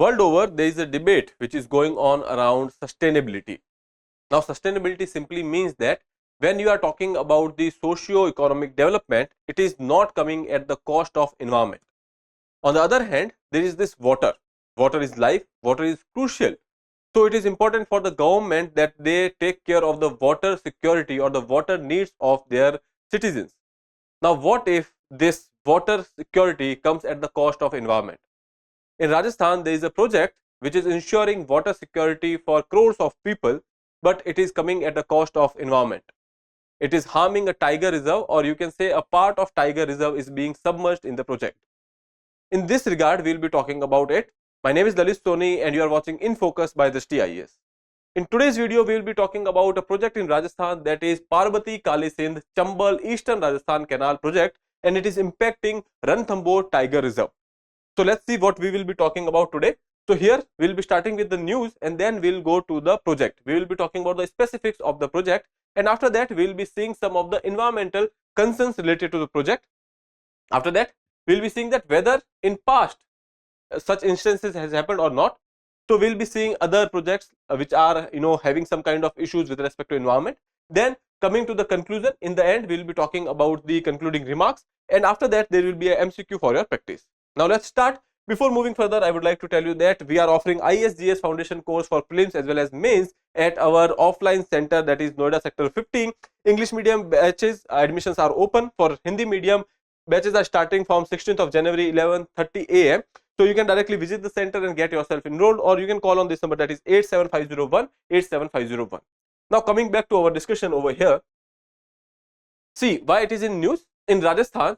World over, there is a debate which is going on around sustainability. Now, sustainability simply means that when you are talking about the socio-economic development, it is not coming at the cost of environment. On the other hand, there is this water. Water is life, water is crucial. So, it is important for the government that they take care of the water security or the water needs of their citizens. Now, what if this water security comes at the cost of environment? In Rajasthan, there is a project which is ensuring water security for crores of people, but it is coming at the cost of environment. It is harming a tiger reserve, or you can say a part of tiger reserve is being submerged in the project. In this regard, we will be talking about it. My name is Lalit Soni and you are watching InFocus by Drishti IAS. In today's video, we will be talking about a project in Rajasthan, that is 𝐸𝐻𝐒 𝐏𝐫𝐞𝐧 Chambal Eastern Rajasthan Canal project, and it is impacting Ranthambhore Tiger Reserve. So let's see what we will be talking about today. So here we will be starting with the news and then we will go to the project. We will be talking about the specifics of the project, and after that we will be seeing some of the environmental concerns related to the project. After that we will be seeing that whether in past such instances has happened or not. So we will be seeing other projects which are having some kind of issues with respect to environment. Then coming to the conclusion, in the end we will be talking about the concluding remarks, and after that there will be a MCQ for your practice. Now let's start. Before moving further, I would like to tell you that we are offering ISGS foundation course for prelims as well as mains at our offline center, that is Noida sector 15. English medium batches admissions are open. For Hindi medium batches are starting from 16th of January 11:30 AM. So you can directly visit the center and get yourself enrolled, or you can call on this number, that is 87501 87501. Now coming back to our discussion over here, see why it is in news. In Rajasthan,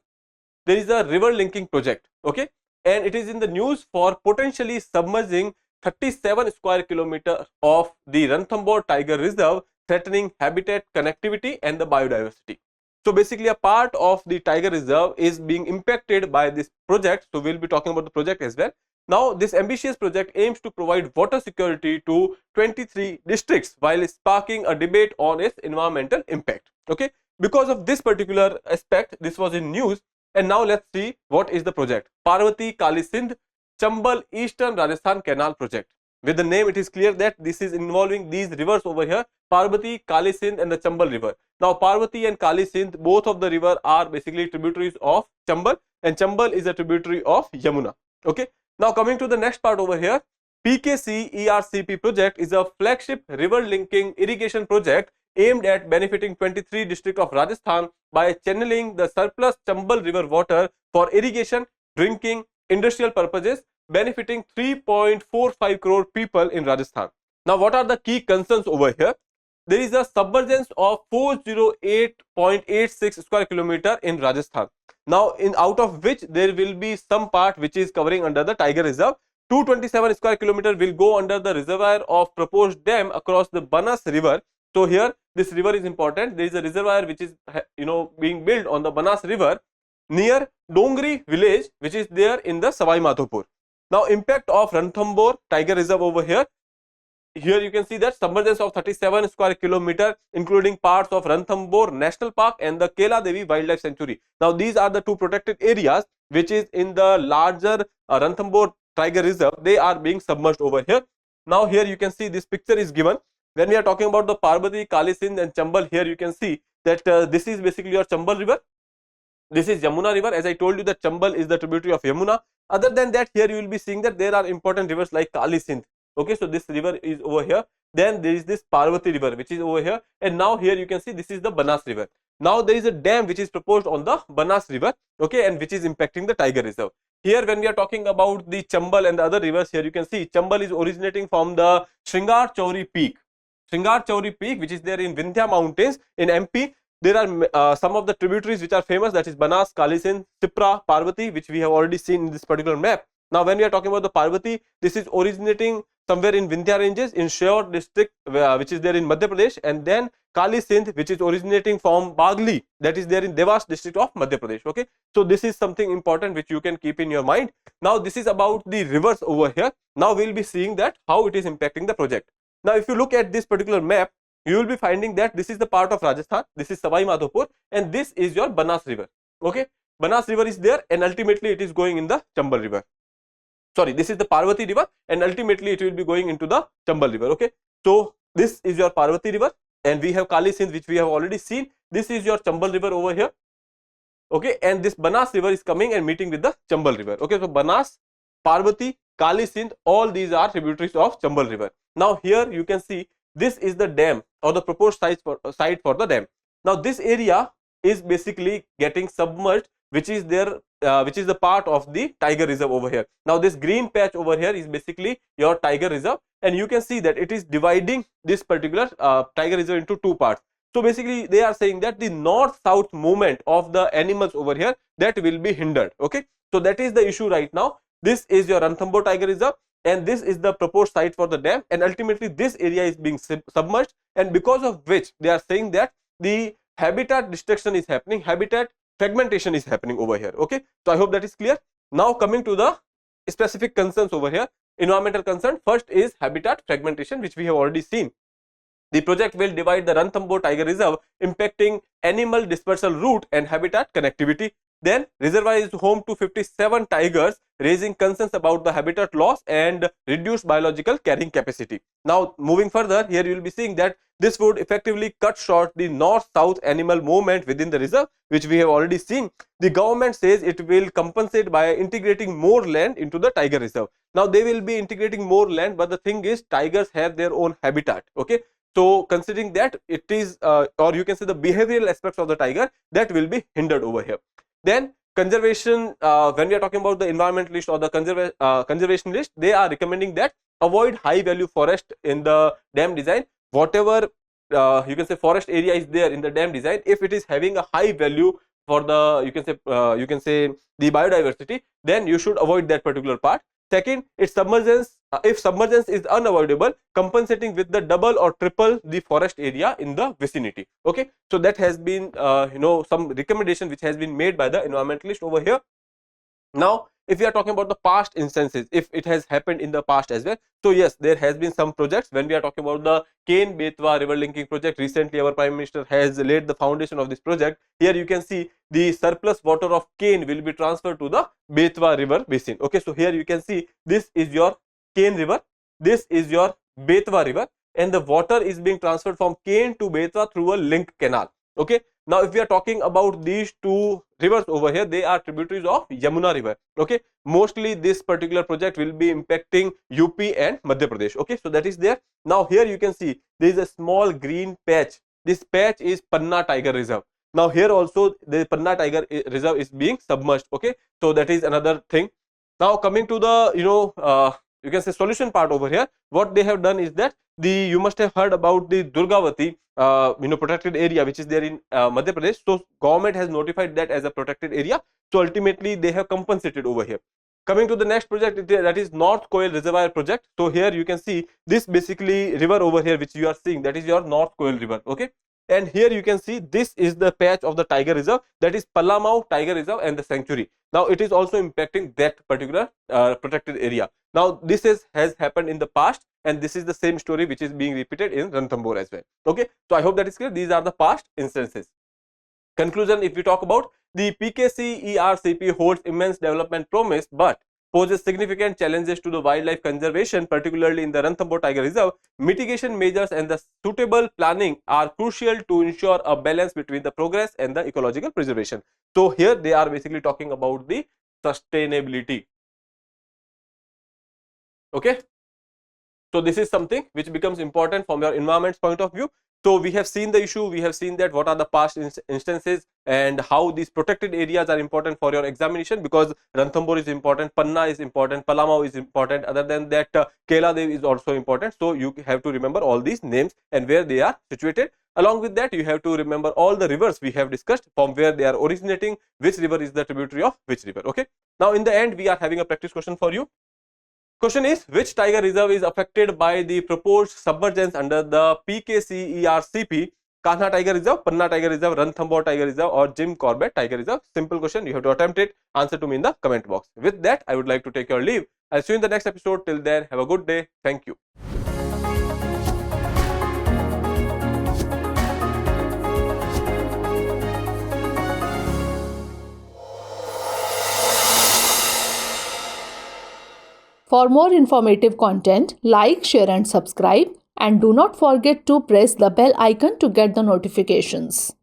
there is a river linking project, okay, and it is in the news for potentially submerging 37 square kilometers of the Ranthambhore Tiger Reserve, threatening habitat, connectivity and the biodiversity. So basically a part of the Tiger Reserve is being impacted by this project. So we will be talking about the project as well. Now this ambitious project aims to provide water security to 23 districts while sparking a debate on its environmental impact, okay. Because of this particular aspect, this was in news. And now let's see what is the project. 𝐸𝐻𝐒 𝐏𝐫𝐞𝐧 Chambal Eastern Rajasthan Canal project. With the name, it is clear that this is involving these rivers over here, 𝐸𝐻𝐒, 𝐾𝐻𝐒 and the Chambal river. Now 𝐸𝐻𝐒 and 𝐾𝐻𝐒, both of the river are basically tributaries of Chambal, and Chambal is a tributary of Yamuna, okay. Now coming to the next part over here, PKC ERCP project is a flagship river linking irrigation project aimed at benefiting 23 districts of Rajasthan by channeling the surplus Chambal river water for irrigation, drinking, industrial purposes, benefiting 3.45 crore people in Rajasthan. Now what are the key concerns over here? There is a submergence of 408.86 square kilometer in Rajasthan. Now out of which there will be some part which is covering under the Tiger Reserve. 227 square kilometer will go under the reservoir of proposed dam across the Banas river. So here this river is important. There is a reservoir which is being built on the Banas river near Doongri village, which is there in the 𝐸𝐻𝐒. Now impact of Ranthambhore Tiger Reserve over here. Here you can see that submergence of 37 square kilometer, including parts of Ranthambhore National Park and the 𝐾𝐻𝐲 Wildlife Sanctuary. Now these are the two protected areas which is in the larger Ranthambhore Tiger Reserve. They are being submerged over here. Now here you can see this picture is given. When we are talking about the 𝐸𝐻𝐒, 𝐾𝐻𝐒 and Chambal, here you can see that this is basically your Chambal river. This is Yamuna river. As I told you that Chambal is the tributary of Yamuna. Other than that, here you will be seeing that there are important rivers like 𝐾𝐻𝐒. Okay, so this river is over here. Then there is this 𝐸𝐻𝐒 river which is over here, and now here you can see this is the Banas river. Now there is a dam which is proposed on the Banas river, okay, and which is impacting the Tiger Reserve. Here when we are talking about the Chambal and the other rivers, here you can see Chambal is originating from the 𝐸𝐴𝐻𝐒 peak. 𝐸𝐴𝐻𝐒 peak, which is there in Vindhya mountains in MP. There are some of the tributaries which are famous, that is Banas, 𝐾𝐻𝐒, Sipra, 𝐸𝐻𝐒, which we have already seen in this particular map. Now when we are talking about the 𝐸𝐻𝐒, this is originating somewhere in Vindhya ranges in Sheor district, which is there in Madhya Pradesh, and then 𝐾𝐻𝐒, which is originating from Bagli, that is there in Devas district of Madhya Pradesh, okay. So this is something important which you can keep in your mind. Now this is about the rivers over here. Now we will be seeing that how it is impacting the project. Now if you look at this particular map, you will be finding that this is the part of Rajasthan, this is 𝐸𝐻𝐒, and this is your Banas river, okay. Banas river is there, and ultimately it is going in the Chambal river. sorry, this is the Parvati river, and ultimately it will be going into the Chambal river. Okay, so this is your Parvati river, and we have Kali Sindh, which we have already seen. This is your Chambal river over here. Okay, and this Banas river is coming and meeting with the Chambal river. Okay, so Banas, Parvati, Kali Sindh, all these are tributaries of Chambal river. Now here you can see this is the dam or the proposed site for the dam. Now this area is basically getting submerged, which is there, which is the part of the Tiger Reserve over here. Now this green patch over here is basically your Tiger Reserve, and you can see that it is dividing this particular Tiger Reserve into two parts. So basically they are saying that the north-south movement of the animals over here, that will be hindered. Okay, so that is the issue right now. This is your Ranthambhore Tiger Reserve, and this is the proposed site for the dam, and ultimately this area is being submerged, and because of which they are saying that the habitat destruction is happening, habitat fragmentation is happening over here. Okay, so I hope that is clear. Now coming to the specific concerns over here, environmental concern. First is habitat fragmentation, which we have already seen. The project will divide the Ranthambhore Tiger Reserve, impacting animal dispersal route and habitat connectivity. Then reservoir is home to 57 tigers, raising concerns about the habitat loss and reduced biological carrying capacity. Now moving further, here you will be seeing that this would effectively cut short the north-south animal movement within the reserve, which we have already seen. The government says it will compensate by integrating more land into the Tiger Reserve. Now they will be integrating more land, but the thing is tigers have their own habitat. Okay, so considering that it is or you can say the behavioral aspects of the tiger, that will be hindered over here. Then conservation, when we are talking about the environmentalist or the conservationist, they are recommending that avoid high value forest in the dam design. Whatever you can say forest area is there in the dam design, if it is having a high value for the you can say the biodiversity, then you should avoid that particular part. Second, its submergence, if submergence is unavoidable, compensating with the double or triple the forest area in the vicinity. Okay, so that has been some recommendation which has been made by the environmentalist over here. Now if we are talking about the past instances, if it has happened in the past as well, so yes, there has been some projects. When we are talking about the 𝐏𝐤𝐬 river linking project, recently our Prime Minister has laid the foundation of this project. Here you can see the surplus water of 𝐾𝐻 will be transferred to the 𝐏𝐤𝐬 river basin. Okay, so here you can see this is your 𝐾𝐻 river, this is your 𝐏𝐤𝐬 river, and the water is being transferred from 𝐾𝐻 to 𝐏𝐤𝐬 through a link canal. Okay, now if we are talking about these two rivers over here, they are tributaries of Yamuna river. Okay, mostly this particular project will be impacting UP and Madhya Pradesh. Okay, so that is there. Now here you can see there is a small green patch. This patch is Panna Tiger Reserve. Now here also the Panna Tiger Reserve is being submerged. Okay, so that is another thing. Now coming to the you can say solution part over here, what they have done is that you must have heard about the Durgavati protected area which is there in Madhya Pradesh. So government has notified that as a protected area, so ultimately they have compensated over here. Coming to the next project, that is North 𝐶𝐤 Reservoir project. So here you can see this basically river over here which you are seeing, that is your North 𝐶𝐤 river. Okay, and here you can see this is the patch of the Tiger Reserve, that is Palamau Tiger Reserve and the sanctuary. Now it is also impacting that particular protected area. Now this has happened in the past, and this is the same story which is being repeated in Ranthambhore as well. Okay, so I hope that is clear. These are the past instances. Conclusion, if we talk about the PKC ERCP holds immense development promise but poses significant challenges to the wildlife conservation, particularly in the Ranthambhore Tiger Reserve. Mitigation measures and the suitable planning are crucial to ensure a balance between the progress and the ecological preservation. So here they are basically talking about the sustainability. Okay, so this is something which becomes important from your environment's point of view. So we have seen the issue, we have seen that what are the past instances and how these protected areas are important for your examination, because Ranthambhore is important, Panna is important, Palamau is important, other than that 𝐾𝐤 is also important. So you have to remember all these names and where they are situated. Along with that, you have to remember all the rivers we have discussed, from where they are originating, which river is the tributary of which river. Okay, now in the end we are having a practice question for you. Question is, which tiger reserve is affected by the proposed submergence under the PKC ERCP? Kanha Tiger Reserve, Panna Tiger Reserve, Ranthambhore Tiger Reserve, or 𝐿 Tiger Reserve? Simple question, you have to attempt it. Answer to me in the comment box. With that, I would like to take your leave. I'll see you in the next episode. Till then, have a good day. Thank you. For more informative content, like, share and subscribe, and do not forget to press the bell icon to get the notifications.